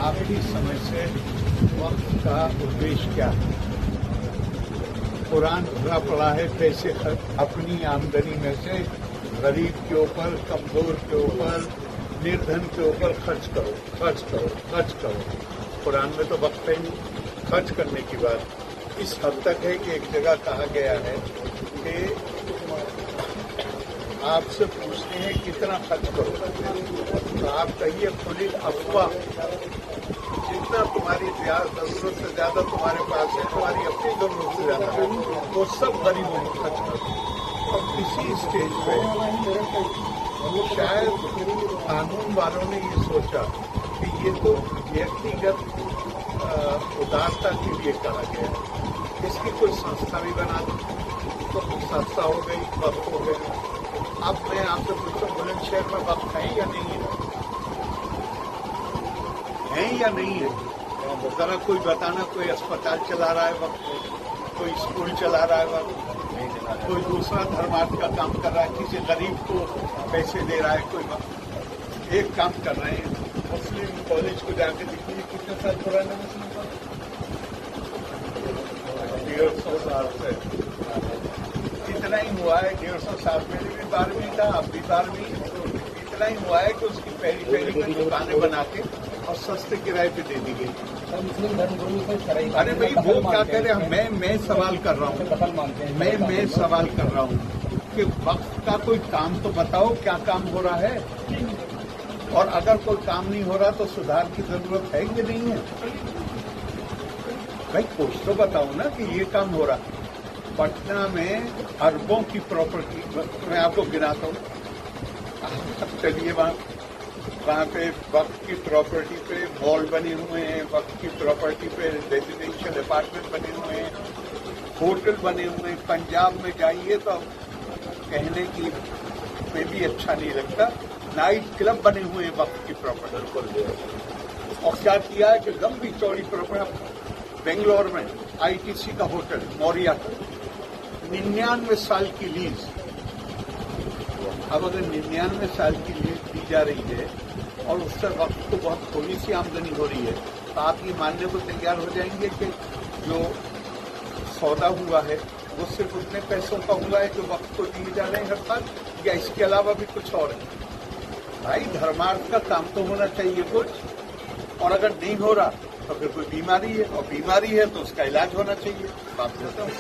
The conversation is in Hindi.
काफी समय से वक्त का उद्देश्य क्या है। कुरान भरा पड़ा है, पैसे अपनी आमदनी में से गरीब के ऊपर, कमजोर के ऊपर, निर्धन के ऊपर खर्च करो, खर्च करो, खर्च करो। कुरान में तो वक्त है नहीं खर्च करने की बात। इस हद तक है कि एक जगह कहा गया है कि आपसे पूछते हैं कितना खर्च करो, तो आप कहिए खुली अफवाह, जितना तुम्हारी जरूरत से ज्यादा तुम्हारे पास है, तुम्हारी अपनी जरूरत से ज्यादा है, वो सब गरीबों को खर्च करो। और किसी स्टेज पे शायद कानून वालों ने ये सोचा कि ये तो व्यक्तिगत उदारता के लिए कहा गया है, इसकी कोई संस्था भी बना दी, तो संस्था हो गई, वक्त हो गई। अब मैं आपसे पूछता हूँ, बुलंदशहर में वक्त है या नहीं है या नहीं है? जरा कोई बताना, कोई अस्पताल चला रहा है वक्त, कोई स्कूल चला रहा है वक्त, कोई दूसरा धर्मार्थ का काम कर रहा है, किसी गरीब को पैसे दे रहा है, कोई वक्त। एक काम कर रहे हैं, मुस्लिम कॉलेज को जाकर देखिए कितने साल पुराना मुस्लिम कॉलेज, 150 साल से इतना ही हुआ है। 150 साल पहले भी 12वीं था, अब भी 12वीं। इतना ही हुआ है कि उसकी पहली पहली में दुकानें बना के और सस्ते किराए पे दे दी गई। अरे भाई वो क्या कह रहे हैं, मैं सवाल कर रहा हूँ, मैं सवाल कर रहा हूँ कि वक्त का कोई काम तो बताओ, क्या काम हो रहा है, और अगर कोई काम नहीं हो रहा तो सुधार की जरूरत है कि नहीं है? भाई कुछ तो बताओ ना कि ये काम हो रहा है। पटना में अरबों की प्रॉपर्टी, मैं आपको गिनाता हूँ, चलिए वहाँ पे वक्त की प्रॉपर्टी पे मॉल बने हुए हैं, वक्त की प्रॉपर्टी पे रेजिडेंशियल अपार्टमेंट बने हुए हैं, होटल बने हुए हैं। पंजाब में जाइए तो कहने की में भी अच्छा नहीं लगता, नाइट क्लब बने हुए हैं वक्त की प्रॉपर्टी पर। और क्या किया है कि लंबी चौड़ी प्रॉपर्टी, बेंगलोर में आईटीसी का होटल मौर्या, 99 साल की लीज। अब अगर 99 साल की लीज दी जा रही है और उससे वक्त को बहुत थोड़ी सी आमदनी हो रही है, तो आप ये मानने को तैयार हो जाएंगे कि जो सौदा हुआ है वो सिर्फ उतने पैसों का हुआ है जो वक्त को दिए जा रहे हैं हर साल, या इसके अलावा भी कुछ और है? भाई धर्मार्थ का काम तो होना चाहिए कुछ, और अगर नहीं हो रहा तो फिर कोई बीमारी है, और बीमारी है तो उसका इलाज होना चाहिए। बात करता हूँ।